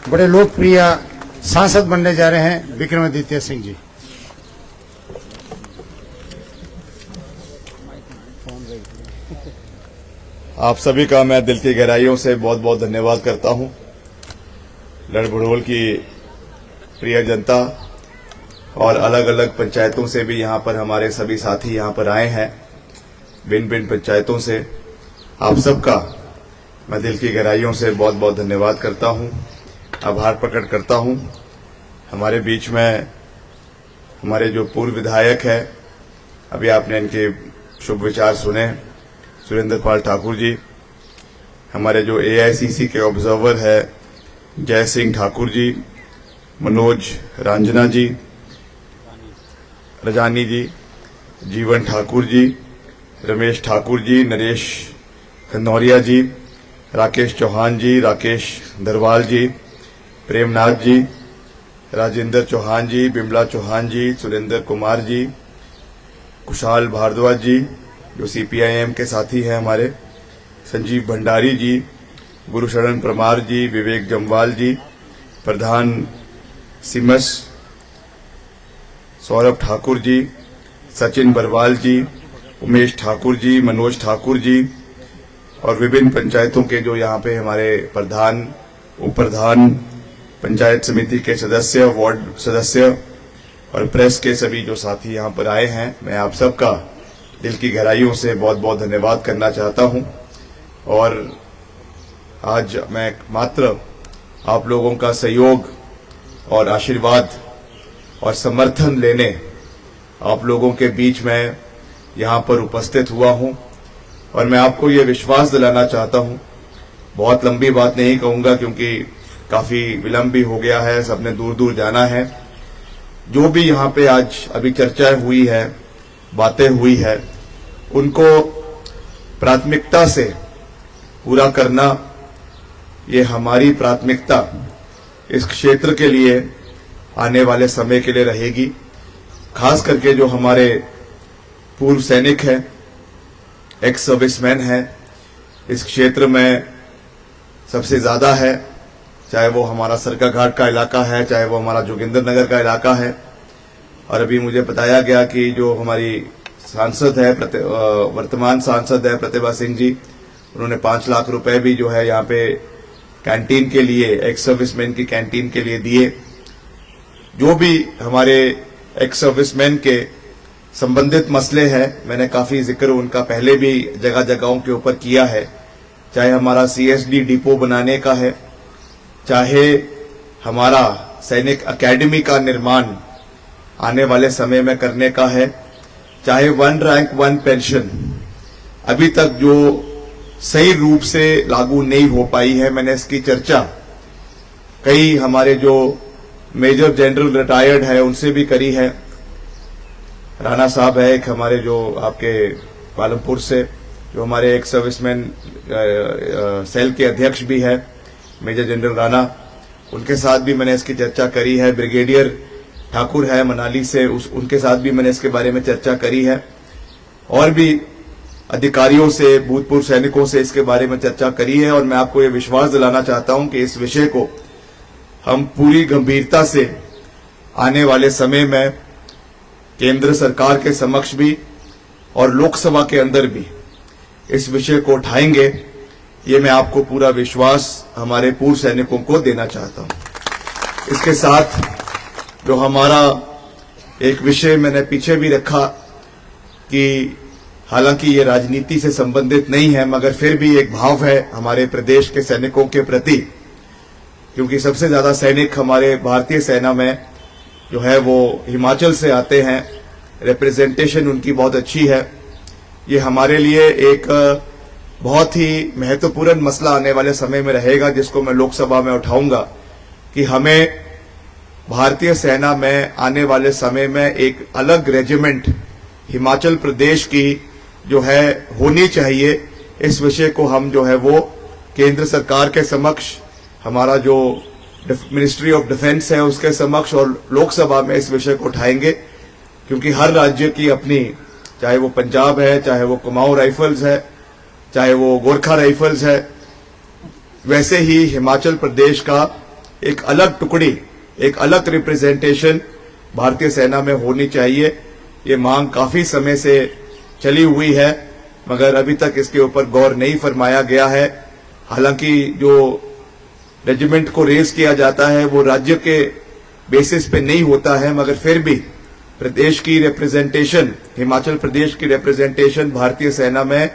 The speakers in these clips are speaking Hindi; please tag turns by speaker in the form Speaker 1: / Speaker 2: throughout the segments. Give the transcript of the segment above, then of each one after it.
Speaker 1: बड़े लोकप्रिय सांसद बनने जा रहे हैं विक्रमादित्य सिंह जी।
Speaker 2: आप सभी का मैं दिल की गहराइयों से बहुत बहुत धन्यवाद करता हूं। लड़भड़ोल की प्रिय जनता और अलग अलग पंचायतों से भी यहां पर हमारे सभी साथी यहां पर आए हैं, भिन्न भिन्न पंचायतों से। आप सबका मैं दिल की गहराइयों से बहुत बहुत धन्यवाद करता हूं, आभार प्रकट करता हूं। हमारे बीच में हमारे जो पूर्व विधायक है, अभी आपने इनके शुभ विचार सुने, सुरेंद्र पाल ठाकुर जी। हमारे जो एआईसीसी के ऑब्जर्वर है जय सिंह ठाकुर जी, मनोज रांजना जी, रजानी जी, जीवन ठाकुर जी, रमेश ठाकुर जी, नरेश खंदौरिया जी, राकेश चौहान जी, राकेश दरवाल जी, प्रेमनाथ जी, राजेंद्र चौहान जी, बिमला चौहान जी, सुरेंद्र कुमार जी, कुशाल भारद्वाज जी जो सीपीआईएम के साथी हैं हमारे, संजीव भंडारी जी, गुरुशरण परमार जी, विवेक जम्वाल जी, प्रधान सिमस सौरभ ठाकुर जी, सचिन बरवाल जी, उमेश ठाकुर जी, मनोज ठाकुर जी और विभिन्न पंचायतों के जो यहाँ पे हमारे प्रधान, उप प्रधान, पंचायत समिति के सदस्य, वार्ड सदस्य और प्रेस के सभी जो साथी यहाँ पर आए हैं, मैं आप सबका दिल की गहराइयों से बहुत बहुत धन्यवाद करना चाहता हूँ। और आज मैं मात्र आप लोगों का सहयोग और आशीर्वाद और समर्थन लेने आप लोगों के बीच में यहाँ पर उपस्थित हुआ हूँ और मैं आपको ये विश्वास दिलाना चाहता हूँ। बहुत लंबी बात नहीं कहूँगा क्योंकि काफी विलंब भी हो गया है, सबने दूर दूर जाना है। जो भी यहाँ पे आज अभी चर्चाएं हुई है, बातें हुई है, उनको प्राथमिकता से पूरा करना ये हमारी प्राथमिकता इस क्षेत्र के लिए आने वाले समय के लिए रहेगी। खास करके जो हमारे पूर्व सैनिक हैं, एक्स सर्विसमैन हैं, इस क्षेत्र में सबसे ज्यादा है, चाहे वो हमारा सरका घाट का इलाका है, चाहे वो हमारा जोगिंदर नगर का इलाका है। और अभी मुझे बताया गया कि जो हमारी सांसद है, वर्तमान सांसद है प्रतिभा सिंह जी, उन्होंने 5 लाख रुपए भी जो है यहाँ पे कैंटीन के लिए, एक्स सर्विसमैन की कैंटीन के लिए दिए। जो भी हमारे एक्स सर्विसमैन के संबंधित मसले हैं, मैंने काफी जिक्र उनका पहले भी जगह जगहों के ऊपर किया है, चाहे हमारा सीएसडी डिपो बनाने का है, चाहे हमारा सैनिक अकेडमी का निर्माण आने वाले समय में करने का है, चाहे 1 रैंक 1 पेंशन अभी तक जो सही रूप से लागू नहीं हो पाई है। मैंने इसकी चर्चा कई हमारे जो मेजर जनरल रिटायर्ड है उनसे भी करी है। राणा साहब है एक हमारे जो आपके पालमपुर से, जो हमारे एक सर्विसमैन सेल के अध्यक्ष भी है, मेजर जनरल राणा, उनके साथ भी मैंने इसकी चर्चा करी है। ब्रिगेडियर ठाकुर है मनाली से, उनके साथ भी मैंने इसके बारे में चर्चा करी है। और भी अधिकारियों से, भूतपूर्व सैनिकों से इसके बारे में चर्चा करी है। और मैं आपको ये विश्वास दिलाना चाहता हूं कि इस विषय को हम पूरी गंभीरता से आने वाले समय में केंद्र सरकार के समक्ष भी और लोकसभा के अंदर भी इस विषय को उठाएंगे। ये मैं आपको पूरा विश्वास हमारे पूर्व सैनिकों को देना चाहता हूं। इसके साथ जो हमारा एक विषय मैंने पीछे भी रखा कि हालांकि ये राजनीति से संबंधित नहीं है, मगर फिर भी एक भाव है हमारे प्रदेश के सैनिकों के प्रति, क्योंकि सबसे ज्यादा सैनिक हमारे भारतीय सेना में जो है वो हिमाचल से आते हैं, रिप्रेजेंटेशन उनकी बहुत अच्छी है। ये हमारे लिए एक बहुत ही महत्वपूर्ण मसला आने वाले समय में रहेगा, जिसको मैं लोकसभा में उठाऊंगा कि हमें भारतीय सेना में आने वाले समय में एक अलग रेजिमेंट हिमाचल प्रदेश की जो है होनी चाहिए। इस विषय को हम जो है वो केंद्र सरकार के समक्ष, हमारा जो मिनिस्ट्री ऑफ डिफेंस है उसके समक्ष और लोकसभा में इस विषय को उठाएंगे, क्योंकि हर राज्य की अपनी, चाहे वो पंजाब है, चाहे वो कुमाऊं राइफल्स है, चाहे वो गोरखा राइफल्स है, वैसे ही हिमाचल प्रदेश का एक अलग टुकड़ी, एक अलग रिप्रेजेंटेशन भारतीय सेना में होनी चाहिए। ये मांग काफी समय से चली हुई है, मगर अभी तक इसके ऊपर गौर नहीं फरमाया गया है। हालांकि जो रेजिमेंट को रेज किया जाता है वो राज्य के बेसिस पे नहीं होता है, मगर फिर भी प्रदेश की रिप्रेजेंटेशन, हिमाचल प्रदेश की रिप्रेजेंटेशन भारतीय सेना में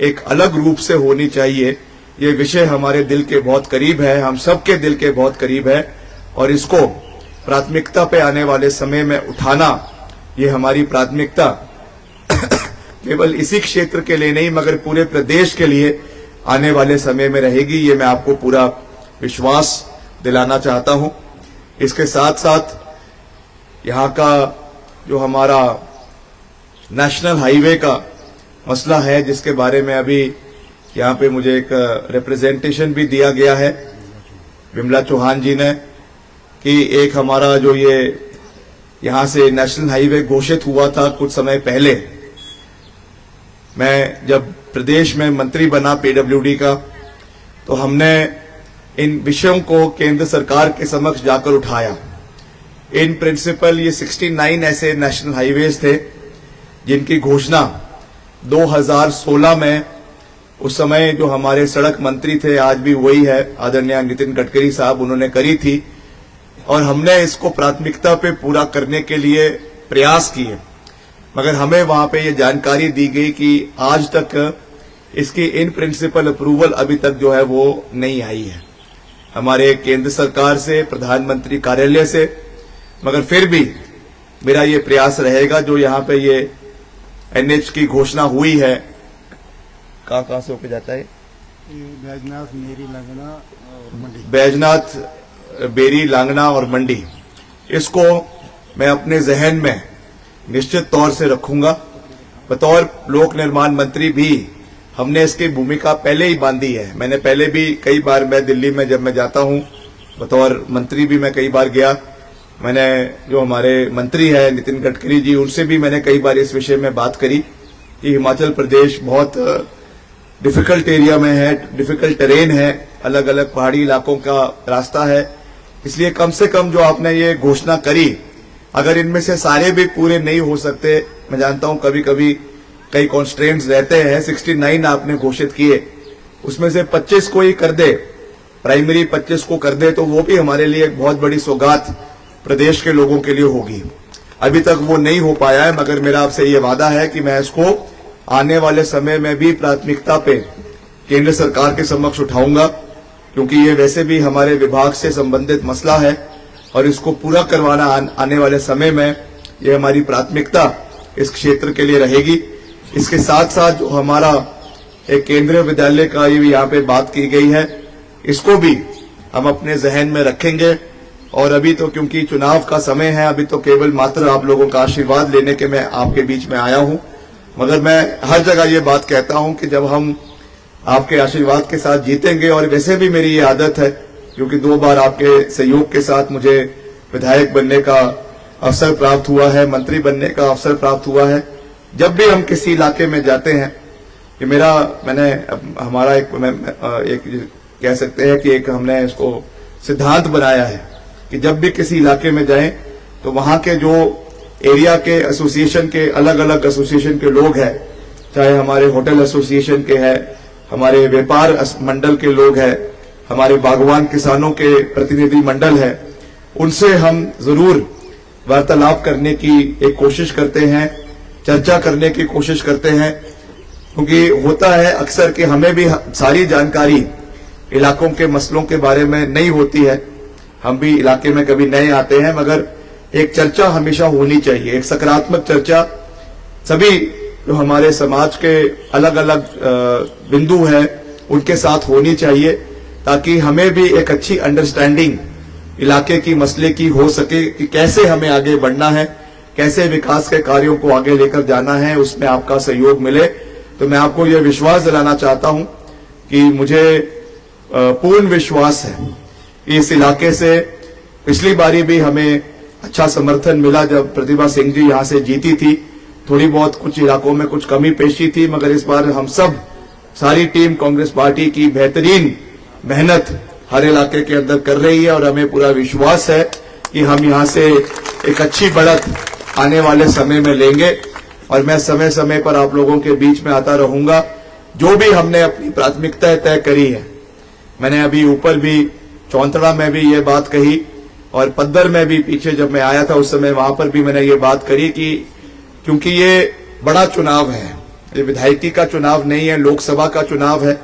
Speaker 2: एक अलग रूप से होनी चाहिए। ये विषय हमारे दिल के बहुत करीब है, हम सबके दिल के बहुत करीब है, और इसको प्राथमिकता पे आने वाले समय में उठाना, ये हमारी प्राथमिकता केवल इसी क्षेत्र के लिए नहीं मगर पूरे प्रदेश के लिए आने वाले समय में रहेगी। ये मैं आपको पूरा विश्वास दिलाना चाहता हूं। इसके साथ साथ यहाँ का जो हमारा नेशनल हाईवे का मसला है, जिसके बारे में अभी यहाँ पे मुझे एक रिप्रेजेंटेशन भी दिया गया है विमला चौहान जी ने, कि एक हमारा जो ये यहाँ से नेशनल हाईवे घोषित हुआ था कुछ समय पहले, मैं जब प्रदेश में मंत्री बना पीडब्ल्यूडी का, तो हमने इन विषयों को केंद्र सरकार के समक्ष जाकर उठाया। इन प्रिंसिपल ये 69 ऐसे नेशनल हाईवेज थे जिनकी घोषणा 2016 में उस समय जो हमारे सड़क मंत्री थे, आज भी वही है, आदरणीय नितिन गडकरी साहब, उन्होंने करी थी, और हमने इसको प्राथमिकता पे पूरा करने के लिए प्रयास किए। मगर हमें वहां पे ये जानकारी दी गई कि आज तक इसकी इन प्रिंसिपल अप्रूवल अभी तक जो है वो नहीं आई है हमारे केंद्र सरकार से, प्रधानमंत्री कार्यालय से। मगर फिर भी मेरा ये प्रयास रहेगा, जो यहाँ पे ये एनएच की घोषणा हुई है, कहाँ से होके जाता है,
Speaker 1: बैजनाथ, मेरी, लांगना और मंडी,
Speaker 2: बैजनाथ, बेरी, लांगना और मंडी, इसको मैं अपने जहन में निश्चित तौर से रखूंगा। बतौर लोक निर्माण मंत्री भी हमने इसकी भूमिका पहले ही बांधी है। मैंने पहले भी कई बार, मैं दिल्ली में जब मैं जाता हूं बतौर मंत्री भी मैं कई बार गया, मैंने जो हमारे मंत्री है नितिन गडकरी जी, उनसे भी मैंने कई बार इस विषय में बात करी कि हिमाचल प्रदेश बहुत डिफिकल्ट एरिया में है, डिफिकल्ट टेरेन है, अलग अलग पहाड़ी इलाकों का रास्ता है, इसलिए कम से कम जो आपने ये घोषणा करी, अगर इनमें से सारे भी पूरे नहीं हो सकते, मैं जानता हूं कभी कभी कई कॉन्स्ट्रेंट्स रहते हैं, 69 आपने घोषित किए, उसमें से 25 को ही कर दे, प्राइमरी 25 को कर दे, तो वो भी हमारे लिए एक बहुत बड़ी सौगात प्रदेश के लोगों के लिए होगी। अभी तक वो नहीं हो पाया है, मगर मेरा आपसे ये वादा है कि मैं इसको आने वाले समय में भी प्राथमिकता पे केंद्र सरकार के समक्ष उठाऊंगा, क्योंकि ये वैसे भी हमारे विभाग से संबंधित मसला है और इसको पूरा करवाना आने वाले समय में ये हमारी प्राथमिकता इस क्षेत्र के लिए रहेगी। इसके साथ साथ जो हमारा एक केंद्रीय विद्यालय का ये भी यहाँ पे बात की गई है, इसको भी हम अपने जहन में रखेंगे। और अभी तो क्योंकि चुनाव का समय है, अभी तो केवल मात्र आप लोगों का आशीर्वाद लेने के मैं आपके बीच में आया हूं, मगर मैं हर जगह ये बात कहता हूं कि जब हम आपके आशीर्वाद के साथ जीतेंगे, और वैसे भी मेरी ये आदत है क्योंकि 2 बार आपके सहयोग के साथ मुझे विधायक बनने का अवसर प्राप्त हुआ है, मंत्री बनने का अवसर प्राप्त हुआ है, जब भी हम किसी इलाके में जाते हैं, ये हमारा एक कह सकते हैं कि एक हमने इसको सिद्धांत बनाया है कि जब भी किसी इलाके में जाएं तो वहां के जो एरिया के एसोसिएशन के, अलग अलग एसोसिएशन के लोग हैं, चाहे हमारे होटल एसोसिएशन के हैं, हमारे व्यापार मंडल के लोग हैं, हमारे बागवान किसानों के प्रतिनिधि मंडल है, उनसे हम जरूर वार्तालाप करने की एक कोशिश करते हैं, चर्चा करने की कोशिश करते हैं, क्योंकि होता है अक्सर कि हमें भी सारी जानकारी इलाकों के मसलों के बारे में नहीं होती है, हम भी इलाके में कभी नए आते हैं, मगर एक चर्चा हमेशा होनी चाहिए, एक सकारात्मक चर्चा सभी जो हमारे समाज के अलग अलग बिंदु हैं उनके साथ होनी चाहिए, ताकि हमें भी एक अच्छी अंडरस्टैंडिंग इलाके की मसले की हो सके कि कैसे हमें आगे बढ़ना है, कैसे विकास के कार्यों को आगे लेकर जाना है, उसमें आपका सहयोग मिले। तो मैं आपको यह विश्वास दिलाना चाहता हूं कि मुझे पूर्ण विश्वास है कि इस इलाके से पिछली बारी भी हमें अच्छा समर्थन मिला जब प्रतिभा सिंह जी यहां से जीती थी। थोड़ी बहुत कुछ इलाकों में कुछ कमी पेशी थी, मगर इस बार हम सब सारी टीम कांग्रेस पार्टी की बेहतरीन मेहनत हर इलाके के अंदर कर रही है और हमें पूरा विश्वास है कि हम यहाँ से एक अच्छी बढ़त आने वाले समय में लेंगे। और मैं समय समय पर आप लोगों के बीच में आता रहूंगा। जो भी हमने अपनी प्राथमिकताएं तय करी है, मैंने अभी ऊपर भी चौंतड़ा में भी ये बात कही और पद्दर में भी पीछे जब मैं आया था उस समय वहां पर भी मैंने ये बात करी कि क्योंकि ये बड़ा चुनाव है, ये विधायकी का चुनाव नहीं है, लोकसभा का चुनाव है,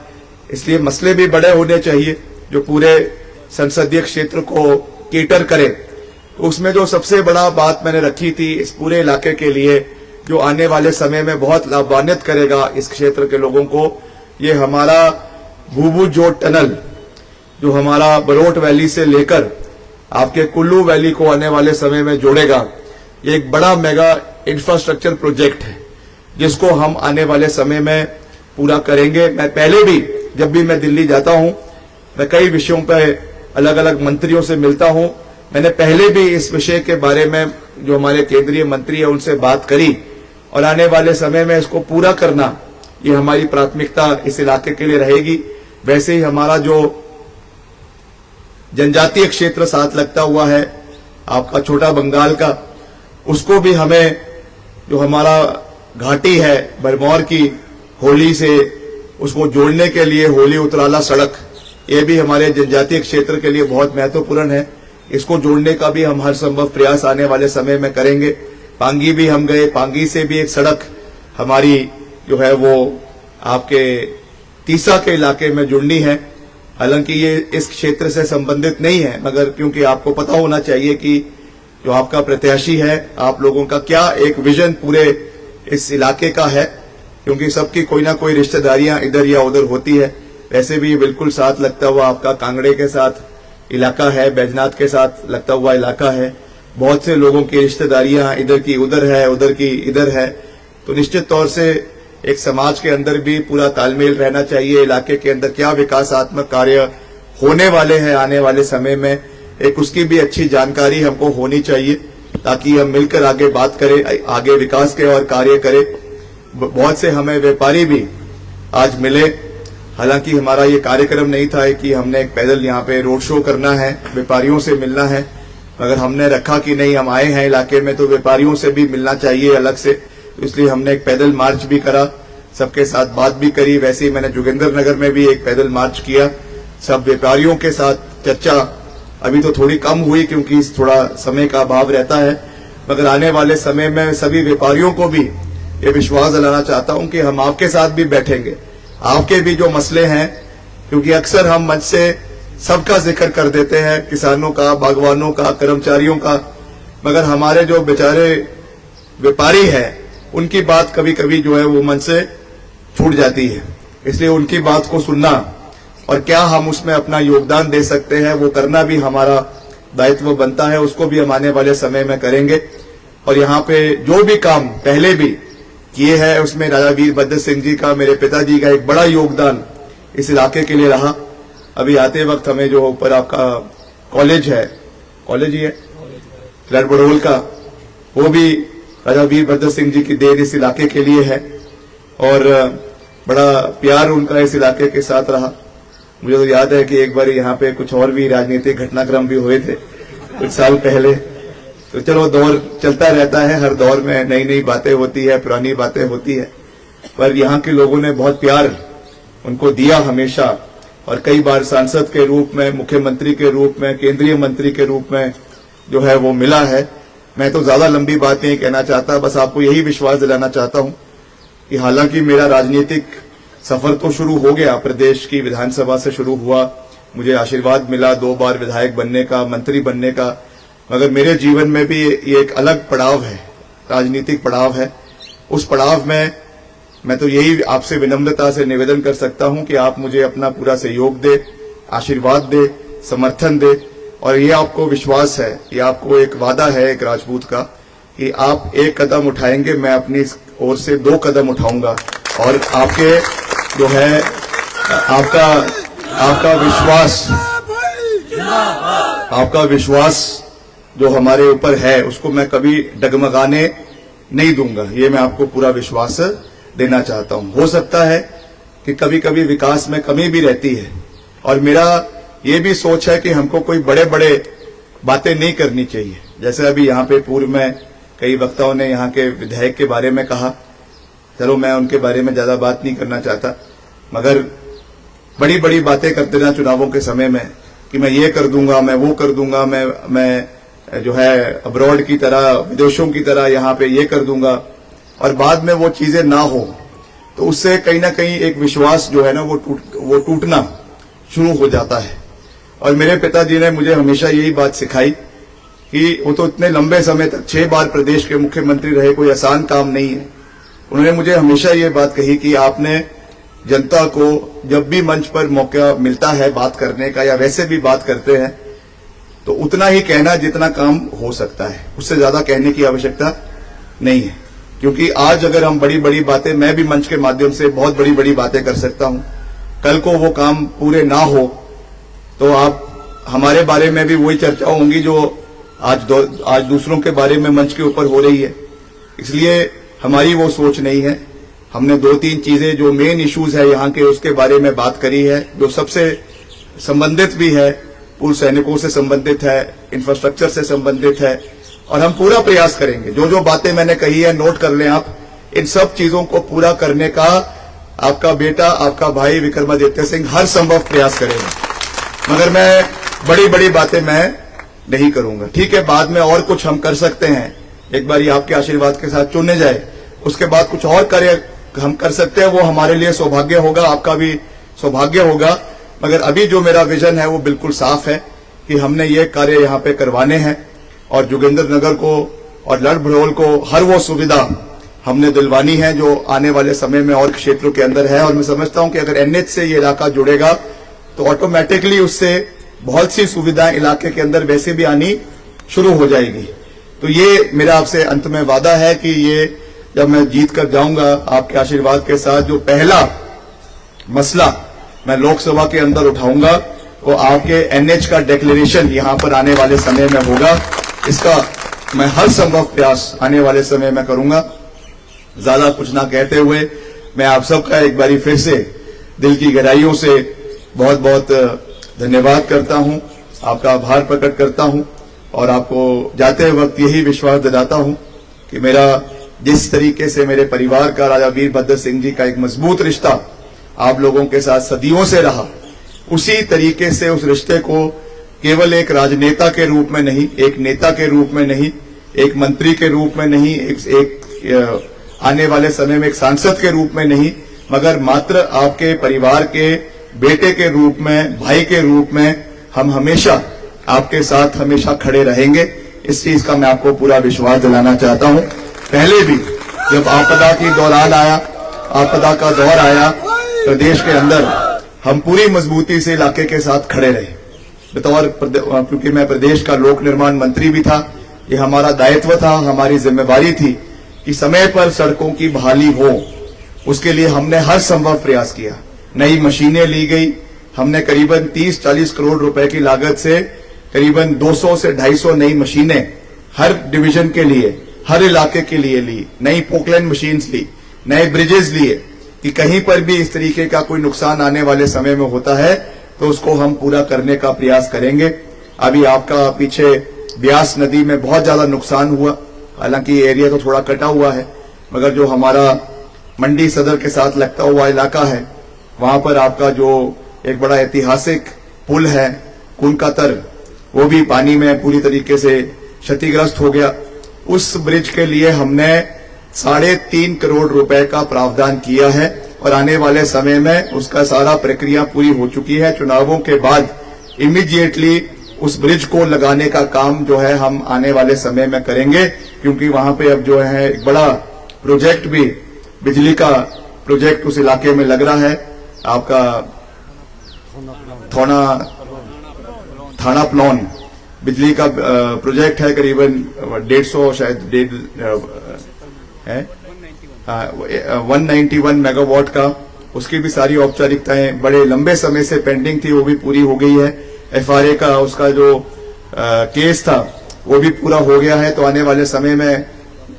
Speaker 2: इसलिए मसले भी बड़े होने चाहिए जो पूरे संसदीय क्षेत्र को केटर करे। उसमें जो सबसे बड़ा बात मैंने रखी थी इस पूरे इलाके के लिए जो आने वाले समय में बहुत लाभान्वित करेगा इस क्षेत्र के लोगों को, ये हमारा भूभू जोत टनल जो हमारा बरोट वैली से लेकर आपके कुल्लू वैली को आने वाले समय में जोड़ेगा। ये एक बड़ा मेगा इंफ्रास्ट्रक्चर प्रोजेक्ट है जिसको हम आने वाले समय में पूरा करेंगे। मैं पहले भी जब भी मैं दिल्ली जाता हूं, मैं कई विषयों पर अलग अलग मंत्रियों से मिलता हूं। मैंने पहले भी इस विषय के बारे में जो हमारे केंद्रीय मंत्री है उनसे बात करी और आने वाले समय में इसको पूरा करना ये हमारी प्राथमिकता इस इलाके के लिए रहेगी। वैसे ही हमारा जो जनजातीय क्षेत्र साथ लगता हुआ है आपका छोटा बंगाल का, उसको भी हमें जो हमारा घाटी है भरमौर की होली से उसको जोड़ने के लिए होली उतराला सड़क, ये भी हमारे जनजातीय क्षेत्र के लिए बहुत महत्वपूर्ण है। इसको जोड़ने का भी हम हर संभव प्रयास आने वाले समय में करेंगे। पांगी भी हम गए, पांगी से भी एक सड़क हमारी जो है वो आपके तीसा के इलाके में जुड़नी है। हालांकि ये इस क्षेत्र से संबंधित नहीं है, मगर क्योंकि आपको पता होना चाहिए कि जो आपका प्रत्याशी है आप लोगों का क्या एक विजन पूरे इस इलाके का है, क्योंकि सबकी कोई ना कोई रिश्तेदारियां इधर या उधर होती है। वैसे भी ये बिल्कुल साथ लगता हुआ आपका कांगड़े के साथ इलाका है, बैजनाथ के साथ लगता हुआ इलाका है। बहुत से लोगों की रिश्तेदारियां इधर की उधर है, उधर की इधर है, तो निश्चित तौर से एक समाज के अंदर भी पूरा तालमेल रहना चाहिए। इलाके के अंदर क्या विकासात्मक कार्य होने वाले हैं आने वाले समय में, एक उसकी भी अच्छी जानकारी हमको होनी चाहिए ताकि हम मिलकर आगे बात करें, आगे विकास के और कार्य करें। बहुत से हमें व्यापारी भी आज मिले। हालांकि हमारा ये कार्यक्रम नहीं था कि हमने एक पैदल यहाँ पे रोड शो करना है, व्यापारियों से मिलना है, मगर हमने रखा कि नहीं हम आए हैं इलाके में तो व्यापारियों से भी मिलना चाहिए अलग से, इसलिए हमने एक पैदल मार्च भी करा, सबके साथ बात भी करी। वैसे ही मैंने जोगिंदर नगर में भी एक पैदल मार्च किया, सब व्यापारियों के साथ चर्चा अभी तो थोड़ी कम हुई क्योंकि थोड़ा समय का अभाव रहता है, मगर आने वाले समय में सभी व्यापारियों को भी ये विश्वास दिलाना चाहता हूं कि हम आपके साथ भी बैठेंगे, आपके भी जो मसले हैं, क्योंकि अक्सर हम मंच से सबका जिक्र कर देते हैं, किसानों का, बागवानों का, कर्मचारियों का, मगर हमारे जो बेचारे व्यापारी हैं उनकी बात कभी कभी जो है वो मन से छूट जाती है। इसलिए उनकी बात को सुनना और क्या हम उसमें अपना योगदान दे सकते हैं वो करना भी हमारा दायित्व बनता है, उसको भी हम आने वाले समय में करेंगे। और यहाँ पे जो भी काम पहले भी किए हैं उसमें राजा वीरभद्र सिंह जी का, मेरे पिताजी का एक बड़ा योगदान इस इलाके के लिए रहा। अभी आते वक्त हमें जो ऊपर आपका कॉलेज है, कॉलेज ही है लड़बड़ोल का, वो भी राजा वीरभद्र सिंह जी की देन इस इलाके के लिए है और बड़ा प्यार उनका इस इलाके के साथ रहा। मुझे तो याद है कि एक बार यहाँ पे कुछ और भी राजनीतिक घटनाक्रम भी हुए थे कुछ साल पहले। तो चलो दौर चलता रहता है, हर दौर में नई नई बातें होती है, पुरानी बातें होती है, पर यहाँ के लोगों ने बहुत प्यार उनको दिया हमेशा। और कई बार सांसद के रूप में, मुख्यमंत्री के रूप में, केंद्रीय मंत्री के रूप में जो है वो मिला है। मैं तो ज्यादा लंबी बात नहीं कहना चाहता, बस आपको यही विश्वास दिलाना चाहता हूं कि हालांकि मेरा राजनीतिक सफर तो शुरू हो गया, प्रदेश की विधानसभा से शुरू हुआ, मुझे आशीर्वाद मिला 2 बार विधायक बनने का, मंत्री बनने का, मगर मेरे जीवन में भी ये एक अलग पड़ाव है, राजनीतिक पड़ाव है। उस पड़ाव में मैं तो यही आपसे विनम्रता से निवेदन कर सकता हूं कि आप मुझे अपना पूरा सहयोग दे, आशीर्वाद दे, समर्थन दे। और ये आपको विश्वास है, ये आपको एक वादा है एक राजपूत का कि आप एक कदम उठाएंगे, मैं अपनी ओर से 2 कदम उठाऊंगा। और आपके जो है आपका विश्वास जो हमारे ऊपर है उसको मैं कभी डगमगाने नहीं दूंगा, ये मैं आपको पूरा विश्वास देना चाहता हूं। हो सकता है कि कभी कभी विकास में कमी भी रहती है और मेरा ये भी सोच है कि हमको कोई बड़े बड़े बातें नहीं करनी चाहिए। जैसे अभी यहाँ पे पूर्व में कई वक्ताओं ने यहाँ के विधायक के बारे में कहा, चलो मैं उनके बारे में ज्यादा बात नहीं करना चाहता, मगर बड़ी बड़ी बातें करते ना चुनावों के समय में कि मैं ये कर दूंगा, मैं वो कर दूंगा, मैं जो है अब्रॉड की तरह, विदेशों की तरह यहाँ पे ये कर दूंगा, और बाद में वो चीजें ना हो तो उससे कहीं ना कहीं एक विश्वास जो है ना वो टूटना शुरू हो जाता है। और मेरे पिताजी ने मुझे हमेशा यही बात सिखाई कि वो तो इतने लंबे समय तक 6 बार प्रदेश के मुख्यमंत्री रहे, कोई आसान काम नहीं है। उन्होंने मुझे हमेशा ये बात कही कि आपने जनता को जब भी मंच पर मौका मिलता है बात करने का या वैसे भी बात करते हैं तो उतना ही कहना जितना काम हो सकता है, उससे ज्यादा कहने की आवश्यकता नहीं है। क्योंकि आज अगर हम बड़ी बड़ी बातें, मैं भी मंच के माध्यम से बहुत बड़ी बड़ी बातें कर सकता हूं, कल को वो काम पूरे ना हो तो आप हमारे बारे में भी वही चर्चा होंगी जो आज दूसरों के बारे में मंच के ऊपर हो रही है। इसलिए हमारी वो सोच नहीं है। हमने 2-3 चीजें जो मेन इश्यूज है यहाँ के उसके बारे में बात करी है, जो सबसे संबंधित भी है, पूर्व सैनिकों से संबंधित है, इंफ्रास्ट्रक्चर से संबंधित है, और हम पूरा प्रयास करेंगे। जो जो बातें मैंने कही है नोट कर लें आप, इन सब चीजों को पूरा करने का आपका बेटा, आपका भाई विक्रमादित्य सिंह हर संभव प्रयास करेगा। मगर मैं बड़ी बड़ी बातें मैं नहीं करूंगा। ठीक है, बाद में और कुछ हम कर सकते हैं, एक बार ये आपके आशीर्वाद के साथ चुने जाए, उसके बाद कुछ और कार्य हम कर सकते हैं, वो हमारे लिए सौभाग्य होगा, आपका भी सौभाग्य होगा। मगर अभी जो मेरा विजन है वो बिल्कुल साफ है कि हमने ये कार्य यहाँ पे करवाने हैं और जोगिंदर नगर को और लड़ भड़ोल को हर वो सुविधा हमने दिलवानी है जो आने वाले समय में और क्षेत्रों के अंदर है। और मैं समझता हूं कि अगर एनएच से ये इलाका जुड़ेगा तो ऑटोमेटिकली उससे बहुत सी सुविधाएं इलाके के अंदर वैसे भी आनी शुरू हो जाएगी। तो ये मेरा आपसे अंत में वादा है कि ये जब मैं जीत कर जाऊंगा आपके आशीर्वाद के साथ, जो पहला मसला मैं लोकसभा के अंदर उठाऊंगा वो आपके एनएच का डिक्लेरेशन यहां पर आने वाले समय में होगा। इसका मैं हर संभव प्रयास आने वाले समय में करूंगा। ज्यादा कुछ ना कहते हुए मैं आप सबका एक बारी फिर से दिल की गहराइयों से बहुत बहुत धन्यवाद करता हूं, आपका आभार प्रकट करता हूं और आपको जाते वक्त यही विश्वास दिलाता हूं कि मेरा जिस तरीके से मेरे परिवार का राजा वीरभद्र सिंह जी का एक मजबूत रिश्ता आप लोगों के साथ सदियों से रहा, उसी तरीके से उस रिश्ते को केवल एक राजनेता के रूप में नहीं, एक नेता के रूप में नहीं, एक मंत्री के रूप में नहीं, एक आने वाले समय में एक सांसद के रूप में नहीं, मगर मात्र आपके परिवार के बेटे के रूप में, भाई के रूप में हम हमेशा आपके साथ हमेशा खड़े रहेंगे। इस चीज का मैं आपको पूरा विश्वास दिलाना चाहता हूं। पहले भी जब आपदा की दौरान आया, आपदा का दौर आया प्रदेश के अंदर, हम पूरी मजबूती से इलाके के साथ खड़े रहे। बतौर क्योंकि मैं प्रदेश का लोक निर्माण मंत्री भी था, ये हमारा दायित्व था, हमारी जिम्मेवारी थी कि समय पर सड़कों की बहाली हो, उसके लिए हमने हर संभव प्रयास किया। नई मशीनें ली गई, हमने करीबन 30-40 करोड़ रुपए की लागत से करीबन 200 से 250 नई मशीनें हर डिवीजन के लिए, हर इलाके के लिए ली, नई पोकलैंड मशीन्स ली, नए ब्रिजेस लिए कि कहीं पर भी इस तरीके का कोई नुकसान आने वाले समय में होता है तो उसको हम पूरा करने का प्रयास करेंगे। अभी आपका पीछे ब्यास नदी में बहुत ज्यादा नुकसान हुआ, हालांकि एरिया तो थोड़ा कटा हुआ है, मगर जो हमारा मंडी सदर के साथ लगता हुआ इलाका है वहां पर आपका जो एक बड़ा ऐतिहासिक पुल है कुनकातर, वो भी पानी में पूरी तरीके से क्षतिग्रस्त हो गया। उस ब्रिज के लिए हमने 3.5 करोड़ रुपए का प्रावधान किया है और आने वाले समय में उसका सारा प्रक्रिया पूरी हो चुकी है। चुनावों के बाद इमीडिएटली उस ब्रिज को लगाने का काम जो है हम आने वाले समय में करेंगे, क्योंकि वहां पे अब जो है एक बड़ा प्रोजेक्ट भी, बिजली का प्रोजेक्ट उस इलाके में लग रहा है। आपका थाना प्लॉन बिजली का प्रोजेक्ट है, करीबन 150 शायद 191 मेगावाट का, उसकी भी सारी औपचारिकताएं बड़े लंबे समय से पेंडिंग थी, वो भी पूरी हो गई है। एफआरए का उसका जो केस था वो भी पूरा हो गया है। तो आने वाले समय में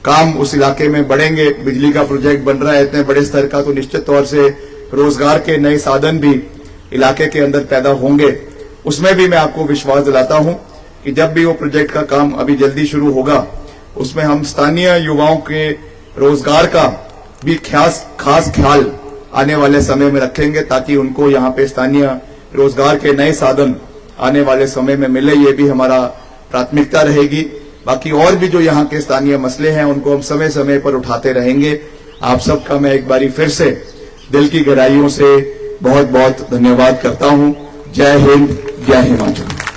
Speaker 2: काम उस इलाके में बढ़ेंगे। बिजली का प्रोजेक्ट बन रहा है इतने बड़े स्तर का, तो निश्चित तौर से रोजगार के नए साधन भी इलाके के अंदर पैदा होंगे, उसमें भी मैं आपको विश्वास दिलाता हूं कि जब भी वो प्रोजेक्ट का काम अभी जल्दी शुरू होगा, उसमें हम स्थानीय युवाओं के रोजगार का भी खास ख्याल आने वाले समय में रखेंगे, ताकि उनको यहाँ पे स्थानीय रोजगार के नए साधन आने वाले समय में मिले। ये भी हमारा प्राथमिकता रहेगी। बाकी और भी जो यहाँ के स्थानीय मसले हैं उनको हम समय समय पर उठाते रहेंगे। आप सबका मैं एक बारी फिर से दिल की गहराइयों से बहुत बहुत धन्यवाद करता हूँ। जय हिंद, जय हिमाचल।